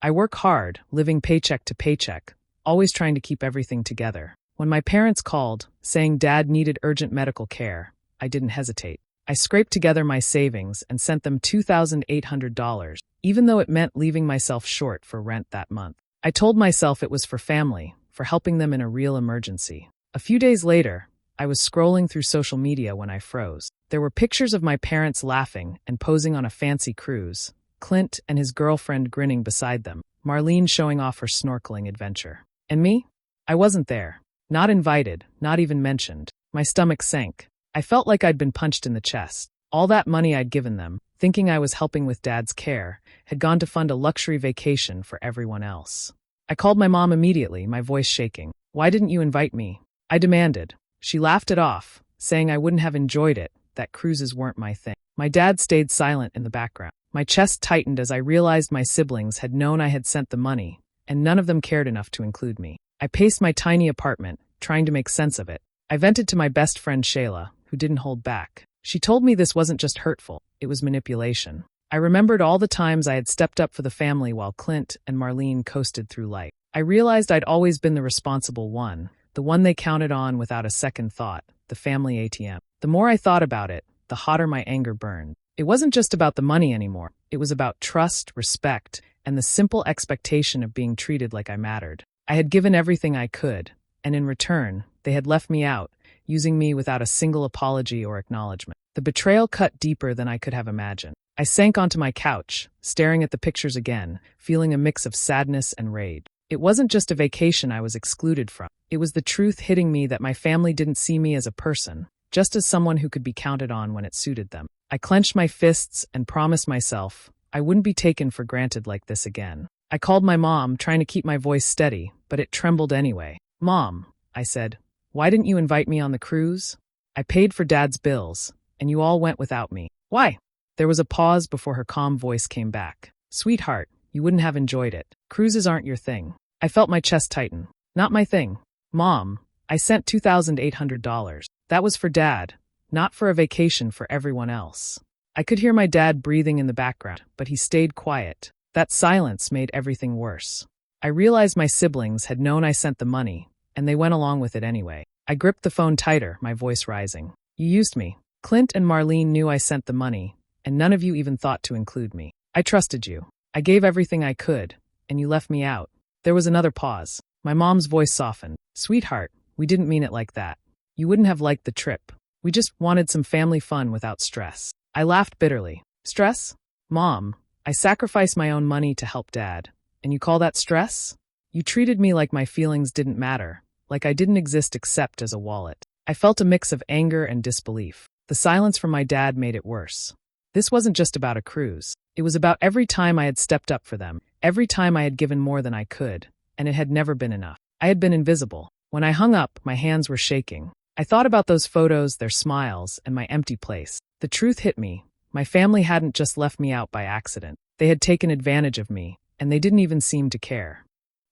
I work hard, living paycheck to paycheck, always trying to keep everything together. When my parents called, saying Dad needed urgent medical care, I didn't hesitate. I scraped together my savings and sent them $2,800, even though it meant leaving myself short for rent that month. I told myself it was for family, for helping them in a real emergency. A few days later, I was scrolling through social media when I froze. There were pictures of my parents laughing and posing on a fancy cruise, Clint and his girlfriend grinning beside them, Marlene showing off her snorkeling adventure. And me? I wasn't there. Not invited, not even mentioned. My stomach sank. I felt like I'd been punched in the chest. All that money I'd given them, thinking I was helping with Dad's care, had gone to fund a luxury vacation for everyone else. I called my mom immediately, my voice shaking. "Why didn't you invite me?" I demanded. She laughed it off, saying I wouldn't have enjoyed it, that cruises weren't my thing. My dad stayed silent in the background. My chest tightened as I realized my siblings had known I had sent the money, and none of them cared enough to include me. I paced my tiny apartment, trying to make sense of it. I vented to my best friend Shayla, who didn't hold back. She told me this wasn't just hurtful, it was manipulation. I remembered all the times I had stepped up for the family while Clint and Marlene coasted through life. I realized I'd always been the responsible one, the one they counted on without a second thought, the family ATM. The more I thought about it, the hotter my anger burned. It wasn't just about the money anymore. It was about trust, respect, and the simple expectation of being treated like I mattered. I had given everything I could, and in return, they had left me out, using me without a single apology or acknowledgement. The betrayal cut deeper than I could have imagined. I sank onto my couch, staring at the pictures again, feeling a mix of sadness and rage. It wasn't just a vacation I was excluded from. It was the truth hitting me that my family didn't see me as a person, just as someone who could be counted on when it suited them. I clenched my fists and promised myself I wouldn't be taken for granted like this again. I called my mom, trying to keep my voice steady, but it trembled anyway. "Mom," I said, "why didn't you invite me on the cruise? I paid for Dad's bills, and you all went without me. Why?" There was a pause before her calm voice came back. "Sweetheart, you wouldn't have enjoyed it. Cruises aren't your thing." I felt my chest tighten. "Not my thing. Mom, I sent $2,800. That was for Dad, not for a vacation for everyone else." I could hear my dad breathing in the background, but he stayed quiet. That silence made everything worse. I realized my siblings had known I sent the money, and they went along with it anyway. I gripped the phone tighter, my voice rising. "You used me. Clint and Marlene knew I sent the money, and none of you even thought to include me. I trusted you. I gave everything I could, and you left me out." There was another pause. My mom's voice softened. "Sweetheart, we didn't mean it like that. You wouldn't have liked the trip. We just wanted some family fun without stress." I laughed bitterly. "Stress? Mom, I sacrificed my own money to help Dad, and you call that stress? You treated me like my feelings didn't matter, like I didn't exist except as a wallet." I felt a mix of anger and disbelief. The silence from my dad made it worse. This wasn't just about a cruise. It was about every time I had stepped up for them, every time I had given more than I could, and it had never been enough. I had been invisible. When I hung up, my hands were shaking. I thought about those photos, their smiles, and my empty place. The truth hit me. My family hadn't just left me out by accident. They had taken advantage of me, and they didn't even seem to care.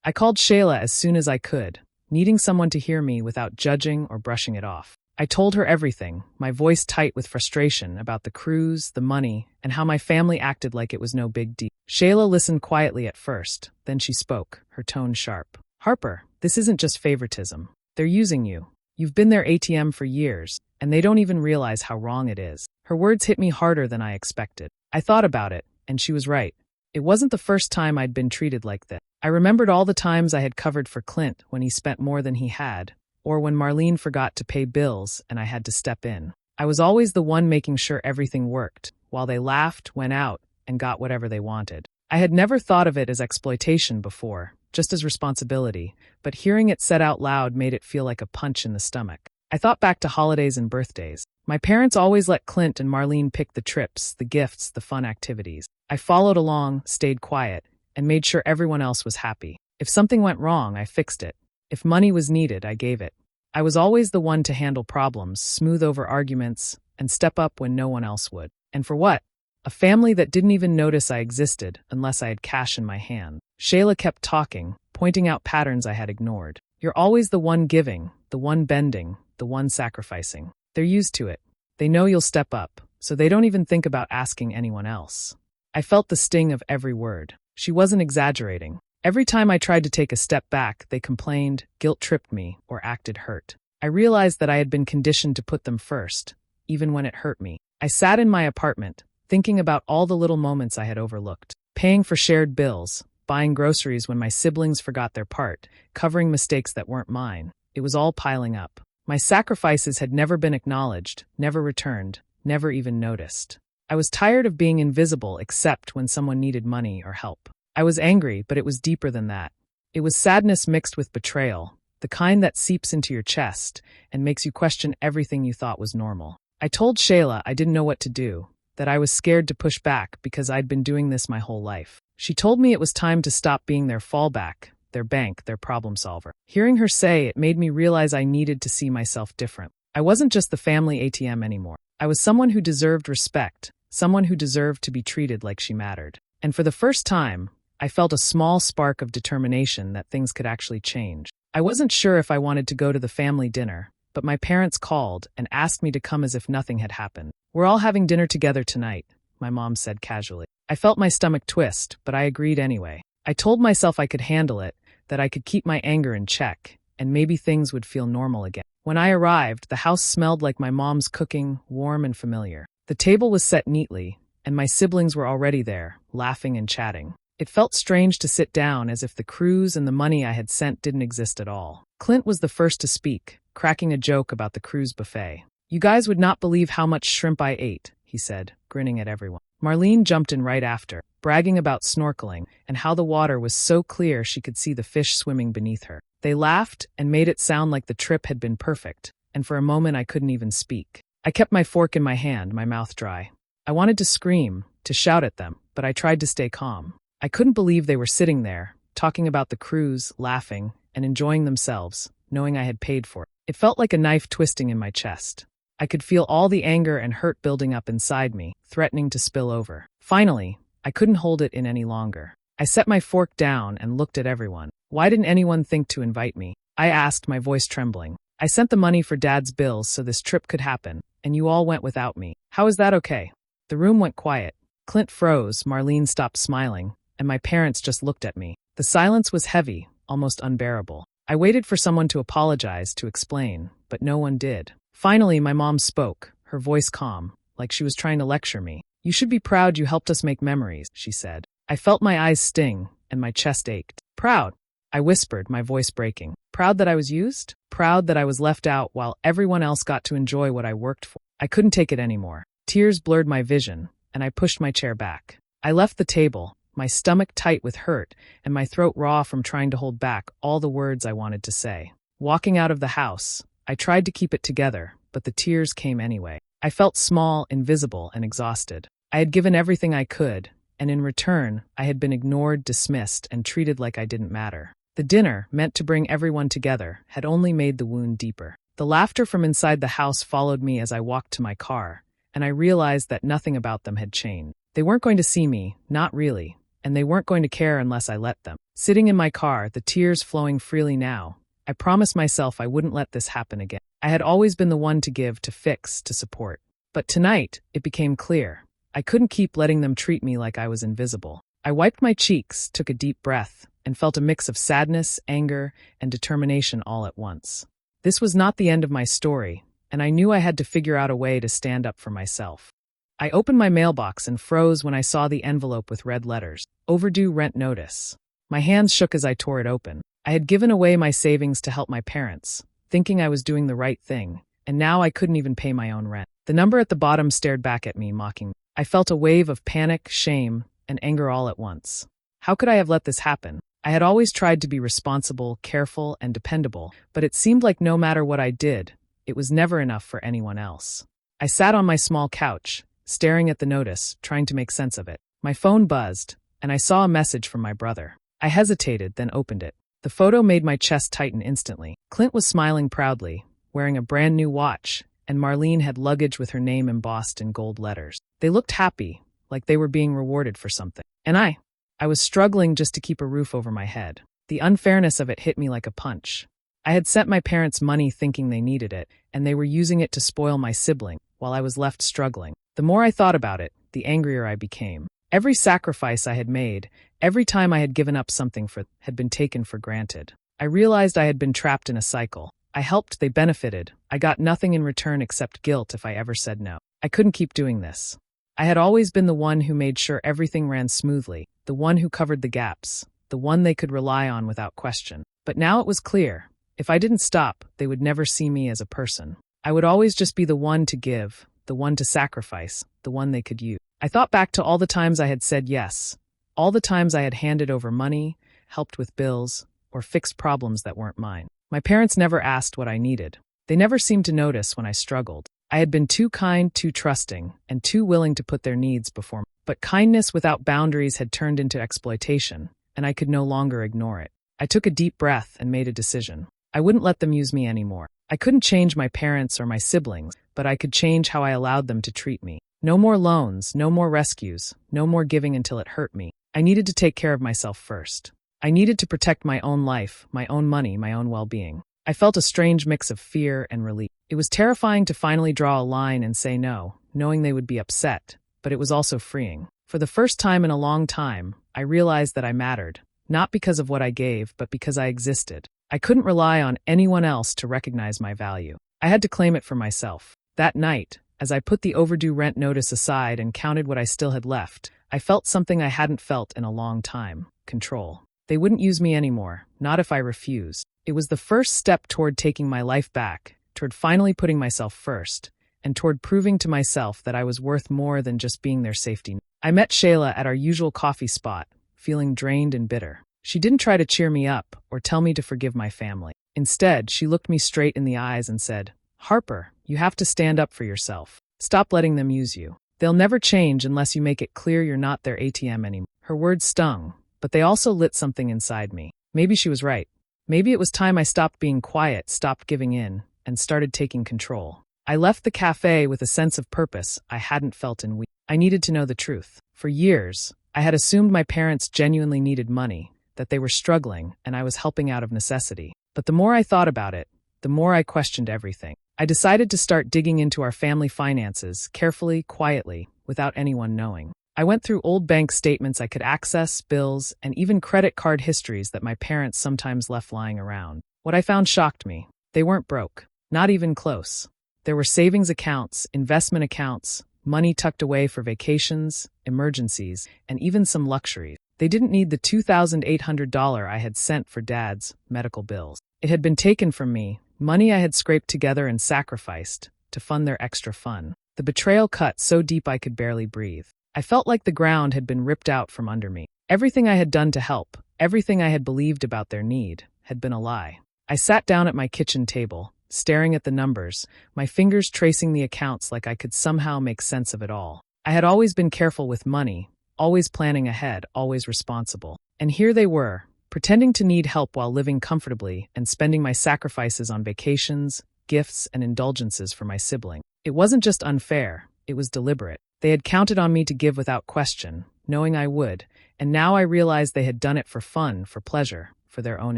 I called Shayla as soon as I could, needing someone to hear me without judging or brushing it off. I told her everything, my voice tight with frustration about the cruise, the money, and how my family acted like it was no big deal. Shayla listened quietly at first, then she spoke, her tone sharp. "Harper, this isn't just favoritism. They're using you. You've been their ATM for years, and they don't even realize how wrong it is." Her words hit me harder than I expected. I thought about it, and she was right. It wasn't the first time I'd been treated like this. I remembered all the times I had covered for Clint when he spent more than he had, or when Marlene forgot to pay bills and I had to step in. I was always the one making sure everything worked, while they laughed, went out, and got whatever they wanted. I had never thought of it as exploitation before, just as responsibility, but hearing it said out loud made it feel like a punch in the stomach. I thought back to holidays and birthdays. My parents always let Clint and Marlene pick the trips, the gifts, the fun activities. I followed along, stayed quiet, and made sure everyone else was happy. If something went wrong, I fixed it. If money was needed, I gave it. I was always the one to handle problems, smooth over arguments, and step up when no one else would. And for what? A family that didn't even notice I existed unless I had cash in my hand. Shayla kept talking, pointing out patterns I had ignored. "You're always the one giving, the one bending, the one sacrificing. They're used to it. They know you'll step up, so they don't even think about asking anyone else." I felt the sting of every word. She wasn't exaggerating. Every time I tried to take a step back, they complained, guilt-tripped me, or acted hurt. I realized that I had been conditioned to put them first, even when it hurt me. I sat in my apartment, thinking about all the little moments I had overlooked. Paying for shared bills, buying groceries when my siblings forgot their part, covering mistakes that weren't mine. It was all piling up. My sacrifices had never been acknowledged, never returned, never even noticed. I was tired of being invisible except when someone needed money or help. I was angry, but it was deeper than that. It was sadness mixed with betrayal, the kind that seeps into your chest and makes you question everything you thought was normal. I told Shayla I didn't know what to do, that I was scared to push back because I'd been doing this my whole life. She told me it was time to stop being their fallback, their bank, their problem solver. Hearing her say it made me realize I needed to see myself different. I wasn't just the family ATM anymore. I was someone who deserved respect, someone who deserved to be treated like she mattered. And for the first time, I felt a small spark of determination that things could actually change. I wasn't sure if I wanted to go to the family dinner, but my parents called and asked me to come as if nothing had happened. "We're all having dinner together tonight," my mom said casually. I felt my stomach twist, but I agreed anyway. I told myself I could handle it, that I could keep my anger in check, and maybe things would feel normal again. When I arrived, the house smelled like my mom's cooking, warm and familiar. The table was set neatly, and my siblings were already there, laughing and chatting. It felt strange to sit down as if the cruise and the money I had sent didn't exist at all. Clint was the first to speak, cracking a joke about the cruise buffet. "You guys would not believe how much shrimp I ate," he said, grinning at everyone. Marlene jumped in right after, bragging about snorkeling and how the water was so clear she could see the fish swimming beneath her. They laughed and made it sound like the trip had been perfect, and for a moment I couldn't even speak. I kept my fork in my hand, my mouth dry. I wanted to scream, to shout at them, but I tried to stay calm. I couldn't believe they were sitting there, talking about the cruise, laughing, and enjoying themselves, knowing I had paid for it. It felt like a knife twisting in my chest. I could feel all the anger and hurt building up inside me, threatening to spill over. Finally, I couldn't hold it in any longer. I set my fork down and looked at everyone. "Why didn't anyone think to invite me?" I asked, my voice trembling. "I sent the money for Dad's bills so this trip could happen, and you all went without me. How is that okay?" The room went quiet. Clint froze, Marlene stopped smiling, and my parents just looked at me. The silence was heavy, almost unbearable. I waited for someone to apologize, to explain, but no one did. Finally, my mom spoke, her voice calm, like she was trying to lecture me. "You should be proud you helped us make memories," she said. I felt my eyes sting, and my chest ached. "Proud?" I whispered, my voice breaking. "Proud that I was used? Proud that I was left out while everyone else got to enjoy what I worked for?" I couldn't take it anymore. Tears blurred my vision, and I pushed my chair back. I left the table, my stomach tight with hurt and my throat raw from trying to hold back all the words I wanted to say. Walking out of the house, I tried to keep it together, but the tears came anyway. I felt small, invisible, and exhausted. I had given everything I could, and in return, I had been ignored, dismissed, and treated like I didn't matter. The dinner, meant to bring everyone together, had only made the wound deeper. The laughter from inside the house followed me as I walked to my car, and I realized that nothing about them had changed. They weren't going to see me, not really, and they weren't going to care unless I let them. Sitting in my car, the tears flowing freely now, I promised myself I wouldn't let this happen again. I had always been the one to give, to fix, to support. But tonight, it became clear. I couldn't keep letting them treat me like I was invisible. I wiped my cheeks, took a deep breath, and felt a mix of sadness, anger, and determination all at once. This was not the end of my story, and I knew I had to figure out a way to stand up for myself. I opened my mailbox and froze when I saw the envelope with red letters. Overdue rent notice. My hands shook as I tore it open. I had given away my savings to help my parents, thinking I was doing the right thing, and now I couldn't even pay my own rent. The number at the bottom stared back at me, mocking me. I felt a wave of panic, shame, and anger all at once. How could I have let this happen? I had always tried to be responsible, careful, and dependable, but it seemed like no matter what I did, it was never enough for anyone else. I sat on my small couch, staring at the notice, trying to make sense of it. My phone buzzed, and I saw a message from my brother. I hesitated, then opened it. The photo made my chest tighten instantly. Clint was smiling proudly, wearing a brand new watch, and Marlene had luggage with her name embossed in gold letters. They looked happy, like they were being rewarded for something. And I was struggling just to keep a roof over my head. The unfairness of it hit me like a punch. I had sent my parents money thinking they needed it, and they were using it to spoil my sibling, while I was left struggling. The more I thought about it, the angrier I became. Every sacrifice I had made, every time I had given up something had been taken for granted. I realized I had been trapped in a cycle. I helped, they benefited. I got nothing in return except guilt if I ever said no. I couldn't keep doing this. I had always been the one who made sure everything ran smoothly, the one who covered the gaps, the one they could rely on without question. But now it was clear. If I didn't stop, they would never see me as a person. I would always just be the one to give, the one to sacrifice, the one they could use. I thought back to all the times I had said yes, all the times I had handed over money, helped with bills, or fixed problems that weren't mine. My parents never asked what I needed. They never seemed to notice when I struggled. I had been too kind, too trusting, and too willing to put their needs before me. But kindness without boundaries had turned into exploitation, and I could no longer ignore it. I took a deep breath and made a decision. I wouldn't let them use me anymore. I couldn't change my parents or my siblings, but I could change how I allowed them to treat me. No more loans, no more rescues, no more giving until it hurt me. I needed to take care of myself first. I needed to protect my own life, my own money, my own well-being. I felt a strange mix of fear and relief. It was terrifying to finally draw a line and say no, knowing they would be upset, but it was also freeing. For the first time in a long time, I realized that I mattered, not because of what I gave, but because I existed. I couldn't rely on anyone else to recognize my value. I had to claim it for myself. That night, as I put the overdue rent notice aside and counted what I still had left, I felt something I hadn't felt in a long time: control. They wouldn't use me anymore, not if I refused. It was the first step toward taking my life back, toward finally putting myself first, and toward proving to myself that I was worth more than just being their safety net. I met Shayla at our usual coffee spot, feeling drained and bitter. She didn't try to cheer me up or tell me to forgive my family. Instead, she looked me straight in the eyes and said, "Harper, you have to stand up for yourself. Stop letting them use you. They'll never change unless you make it clear you're not their ATM anymore." Her words stung, but they also lit something inside me. Maybe she was right. Maybe it was time I stopped being quiet, stopped giving in, and started taking control. I left the cafe with a sense of purpose I hadn't felt in weeks. I needed to know the truth. For years, I had assumed my parents genuinely needed money, that they were struggling, and I was helping out of necessity. But the more I thought about it, the more I questioned everything. I decided to start digging into our family finances, carefully, quietly, without anyone knowing. I went through old bank statements I could access, bills, and even credit card histories that my parents sometimes left lying around. What I found shocked me. They weren't broke. Not even close. There were savings accounts, investment accounts, money tucked away for vacations, emergencies, and even some luxuries. They didn't need the $2,800 I had sent for Dad's medical bills. It had been taken from me, money I had scraped together and sacrificed, to fund their extra fun. The betrayal cut so deep I could barely breathe. I felt like the ground had been ripped out from under me. Everything I had done to help, everything I had believed about their need, had been a lie. I sat down at my kitchen table, staring at the numbers, my fingers tracing the accounts like I could somehow make sense of it all. I had always been careful with money, always planning ahead, always responsible. And here they were, pretending to need help while living comfortably and spending my sacrifices on vacations, gifts, and indulgences for my sibling. It wasn't just unfair, it was deliberate. They had counted on me to give without question, knowing I would, and now I realized they had done it for fun, for pleasure, for their own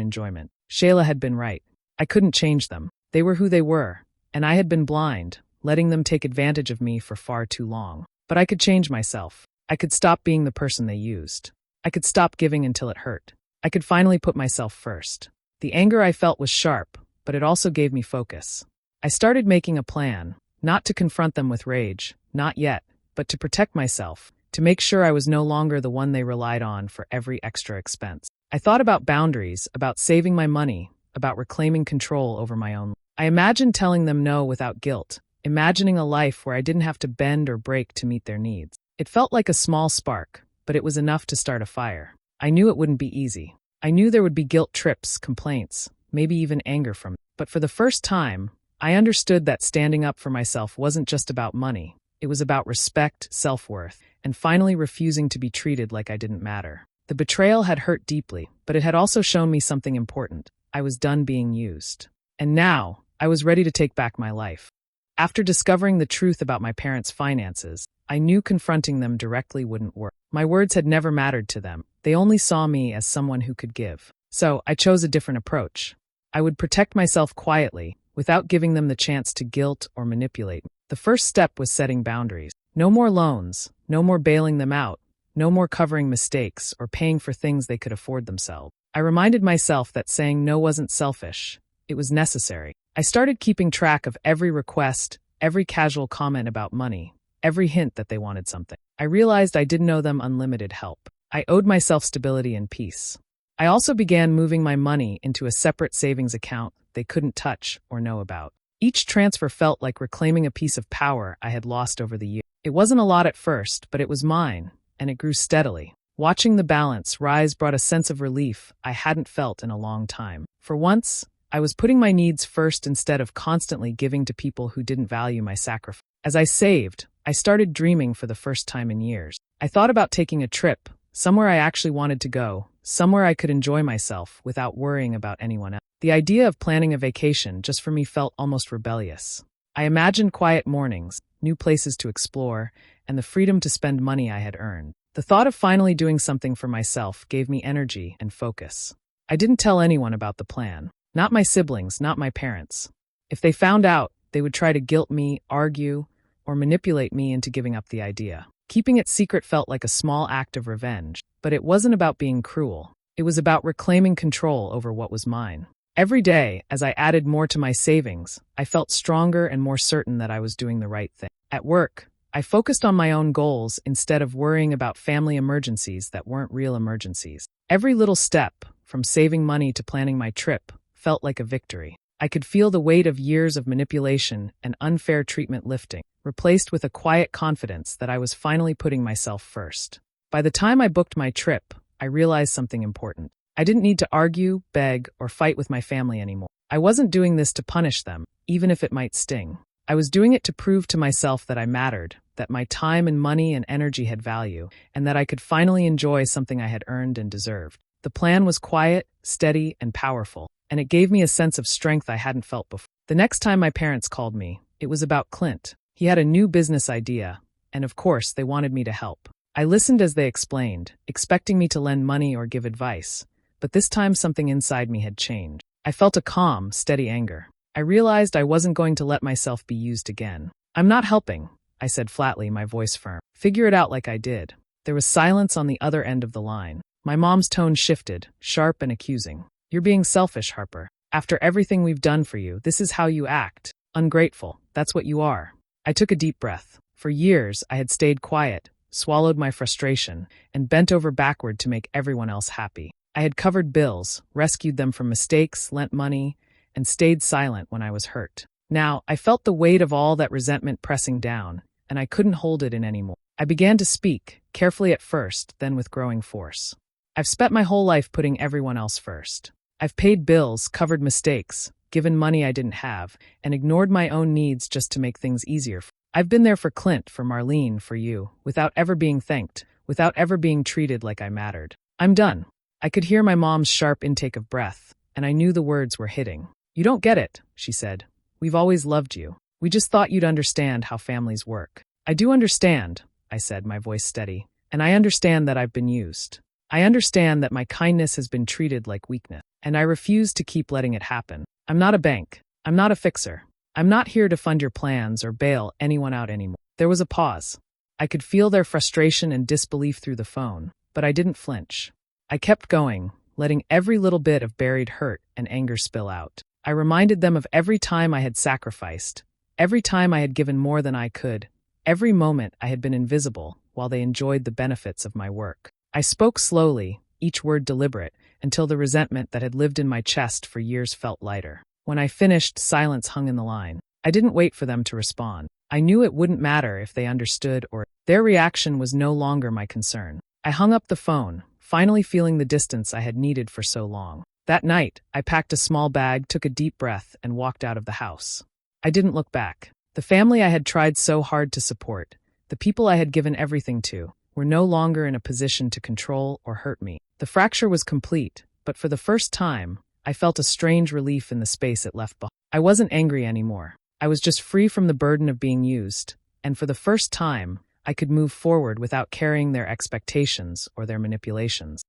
enjoyment. Shayla had been right. I couldn't change them. They were who they were, and I had been blind, letting them take advantage of me for far too long. But I could change myself. I could stop being the person they used. I could stop giving until it hurt. I could finally put myself first. The anger I felt was sharp, but it also gave me focus. I started making a plan, not to confront them with rage, not yet, but to protect myself, to make sure I was no longer the one they relied on for every extra expense. I thought about boundaries, about saving my money, about reclaiming control over my own life. I imagined telling them no without guilt, imagining a life where I didn't have to bend or break to meet their needs. It felt like a small spark, but it was enough to start a fire. I knew it wouldn't be easy. I knew there would be guilt trips, complaints, maybe even anger from me. But for the first time, I understood that standing up for myself wasn't just about money. It was about respect, self-worth, and finally refusing to be treated like I didn't matter. The betrayal had hurt deeply, but it had also shown me something important. I was done being used. And now, I was ready to take back my life. After discovering the truth about my parents' finances, I knew confronting them directly wouldn't work. My words had never mattered to them. They only saw me as someone who could give. So, I chose a different approach. I would protect myself quietly, without giving them the chance to guilt or manipulate me. The first step was setting boundaries. No more loans, no more bailing them out, No more covering mistakes or paying for things they could afford themselves. I reminded myself that saying no wasn't selfish. It was necessary. I started keeping track of every request, every casual comment about money, every hint that they wanted something. I realized I didn't owe them unlimited help. I owed myself stability and peace. I also began moving my money into a separate savings account they couldn't touch or know about. Each transfer felt like reclaiming a piece of power I had lost over the years. It wasn't a lot at first, but it was mine, and it grew steadily. Watching the balance rise brought a sense of relief I hadn't felt in a long time. For once, I was putting my needs first instead of constantly giving to people who didn't value my sacrifice. As I saved, I started dreaming for the first time in years. I thought about taking a trip, somewhere I actually wanted to go, somewhere I could enjoy myself without worrying about anyone else. The idea of planning a vacation just for me felt almost rebellious. I imagined quiet mornings, new places to explore, and the freedom to spend money I had earned. The thought of finally doing something for myself gave me energy and focus. I didn't tell anyone about the plan. Not my siblings, not my parents. If they found out, they would try to guilt me, argue, or manipulate me into giving up the idea. Keeping it secret felt like a small act of revenge, but it wasn't about being cruel. It was about reclaiming control over what was mine. Every day, as I added more to my savings, I felt stronger and more certain that I was doing the right thing. At work, I focused on my own goals instead of worrying about family emergencies that weren't real emergencies. Every little step, from saving money to planning my trip, felt like a victory. I could feel the weight of years of manipulation and unfair treatment lifting, replaced with a quiet confidence that I was finally putting myself first. By the time I booked my trip, I realized something important. I didn't need to argue, beg, or fight with my family anymore. I wasn't doing this to punish them, even if it might sting. I was doing it to prove to myself that I mattered, that my time and money and energy had value, and that I could finally enjoy something I had earned and deserved. The plan was quiet, steady, and powerful, and it gave me a sense of strength I hadn't felt before. The next time my parents called me, it was about Clint. He had a new business idea, and of course, they wanted me to help. I listened as they explained, expecting me to lend money or give advice, but this time something inside me had changed. I felt a calm, steady anger. I realized I wasn't going to let myself be used again. "I'm not helping," I said flatly, my voice firm. "Figure it out like I did." There was silence on the other end of the line. My mom's tone shifted, sharp and accusing. "You're being selfish, Harper. After everything we've done for you, this is how you act. Ungrateful. That's what you are." I took a deep breath. For years, I had stayed quiet, swallowed my frustration, and bent over backward to make everyone else happy. I had covered bills, rescued them from mistakes, lent money, and stayed silent when I was hurt. Now, I felt the weight of all that resentment pressing down, and I couldn't hold it in anymore. I began to speak, carefully at first, then with growing force. "I've spent my whole life putting everyone else first. I've paid bills, covered mistakes, given money I didn't have, and ignored my own needs just to make things easier. I've been there for Clint, for Marlene, for you, without ever being thanked, without ever being treated like I mattered. I'm done." I could hear my mom's sharp intake of breath, and I knew the words were hitting. "You don't get it," she said. "We've always loved you. We just thought you'd understand how families work." "I do understand," I said, my voice steady, "and I understand that I've been used. I understand that my kindness has been treated like weakness, and I refuse to keep letting it happen. I'm not a bank. I'm not a fixer. I'm not here to fund your plans or bail anyone out anymore." There was a pause. I could feel their frustration and disbelief through the phone, but I didn't flinch. I kept going, letting every little bit of buried hurt and anger spill out. I reminded them of every time I had sacrificed, every time I had given more than I could, every moment I had been invisible while they enjoyed the benefits of my work. I spoke slowly, each word deliberate, until the resentment that had lived in my chest for years felt lighter. When I finished, silence hung in the line. I didn't wait for them to respond. I knew it wouldn't matter if they understood or their reaction was no longer my concern. I hung up the phone, finally feeling the distance I had needed for so long. That night, I packed a small bag, took a deep breath, and walked out of the house. I didn't look back. The family I had tried so hard to support, the people I had given everything to, were no longer in a position to control or hurt me. The fracture was complete, but for the first time, I felt a strange relief in the space it left behind. I wasn't angry anymore. I was just free from the burden of being used, and for the first time, I could move forward without carrying their expectations or their manipulations.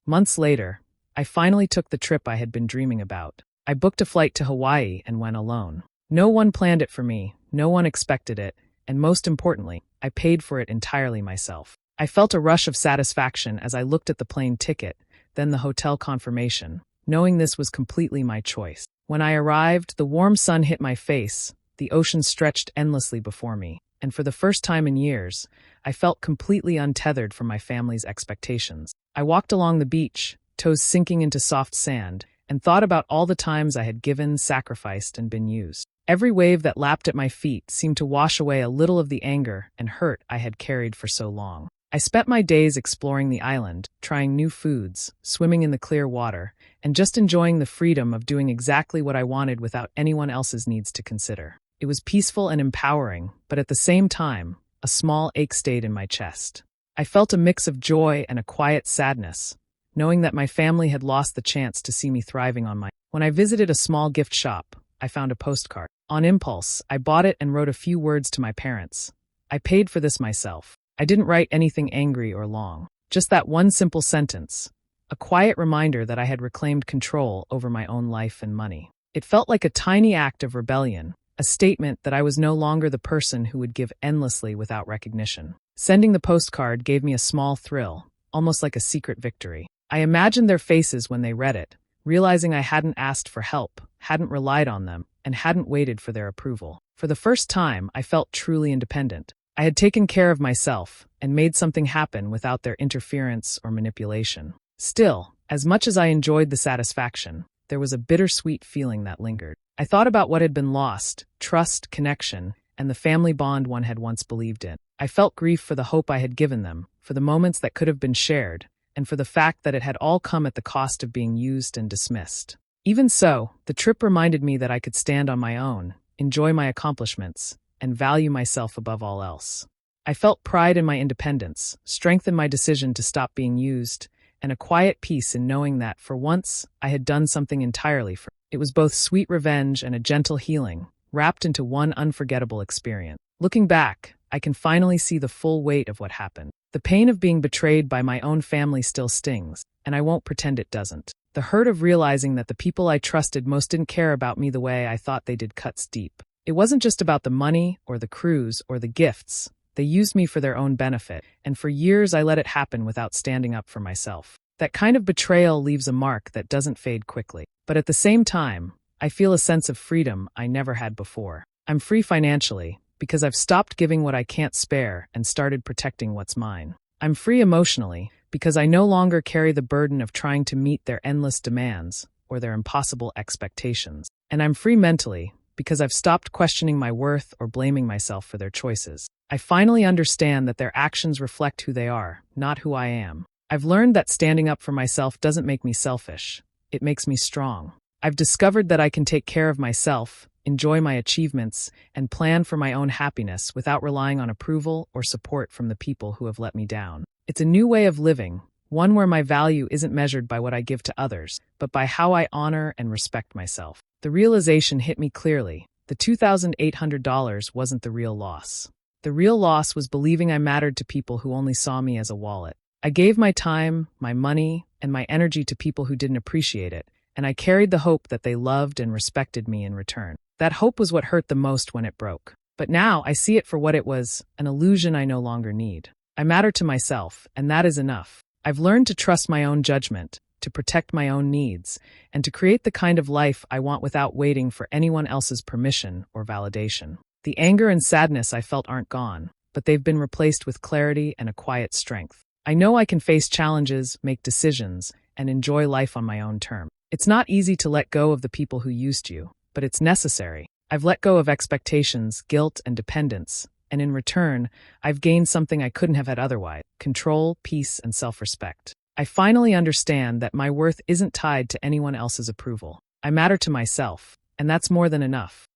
Months later, I finally took the trip I had been dreaming about. I booked a flight to Hawaii and went alone. No one planned it for me, no one expected it, and most importantly, I paid for it entirely myself. I felt a rush of satisfaction as I looked at the plane ticket, then the hotel confirmation, knowing this was completely my choice. When I arrived, the warm sun hit my face, the ocean stretched endlessly before me, and for the first time in years, I felt completely untethered from my family's expectations. I walked along the beach, toes sinking into soft sand, and thought about all the times I had given, sacrificed, and been used. Every wave that lapped at my feet seemed to wash away a little of the anger and hurt I had carried for so long. I spent my days exploring the island, trying new foods, swimming in the clear water, and just enjoying the freedom of doing exactly what I wanted without anyone else's needs to consider. It was peaceful and empowering, but at the same time, a small ache stayed in my chest. I felt a mix of joy and a quiet sadness, knowing that my family had lost the chance to see me thriving on my own. When I visited a small gift shop, I found a postcard. On impulse, I bought it and wrote a few words to my parents. I paid for this myself. I didn't write anything angry or long. Just that one simple sentence. A quiet reminder that I had reclaimed control over my own life and money. It felt like a tiny act of rebellion, a statement that I was no longer the person who would give endlessly without recognition. Sending the postcard gave me a small thrill, almost like a secret victory. I imagined their faces when they read it, realizing I hadn't asked for help, hadn't relied on them, and hadn't waited for their approval. For the first time, I felt truly independent. I had taken care of myself and made something happen without their interference or manipulation. Still, as much as I enjoyed the satisfaction, there was a bittersweet feeling that lingered. I thought about what had been lost, trust, connection, and the family bond one had once believed in. I felt grief for the hope I had given them, for the moments that could have been shared, and for the fact that it had all come at the cost of being used and dismissed. Even so, the trip reminded me that I could stand on my own, enjoy my accomplishments, and value myself above all else. I felt pride in my independence, strength in my decision to stop being used, and a quiet peace in knowing that, for once, I had done something entirely for me. It was both sweet revenge and a gentle healing, wrapped into one unforgettable experience. Looking back, I can finally see the full weight of what happened. The pain of being betrayed by my own family still stings, and I won't pretend it doesn't. The hurt of realizing that the people I trusted most didn't care about me the way I thought they did cuts deep. It wasn't just about the money or the cruise or the gifts. They used me for their own benefit, and for years I let it happen without standing up for myself. That kind of betrayal leaves a mark that doesn't fade quickly. But at the same time, I feel a sense of freedom I never had before. I'm free financially, because I've stopped giving what I can't spare and started protecting what's mine. I'm free emotionally, because I no longer carry the burden of trying to meet their endless demands or their impossible expectations. And I'm free mentally, because I've stopped questioning my worth or blaming myself for their choices. I finally understand that their actions reflect who they are, not who I am. I've learned that standing up for myself doesn't make me selfish. It makes me strong. I've discovered that I can take care of myself, enjoy my achievements, and plan for my own happiness without relying on approval or support from the people who have let me down. It's a new way of living, one where my value isn't measured by what I give to others, but by how I honor and respect myself. The realization hit me clearly. The $2,800 wasn't the real loss. The real loss was believing I mattered to people who only saw me as a wallet. I gave my time, my money, and my energy to people who didn't appreciate it, and I carried the hope that they loved and respected me in return. That hope was what hurt the most when it broke. But now I see it for what it was, an illusion I no longer need. I matter to myself, and that is enough. I've learned to trust my own judgment, to protect my own needs, and to create the kind of life I want without waiting for anyone else's permission or validation. The anger and sadness I felt aren't gone, but they've been replaced with clarity and a quiet strength. I know I can face challenges, make decisions, and enjoy life on my own terms. It's not easy to let go of the people who used you, but it's necessary. I've let go of expectations, guilt, and dependence, and in return, I've gained something I couldn't have had otherwise: control, peace, and self-respect. I finally understand that my worth isn't tied to anyone else's approval. I matter to myself, and that's more than enough.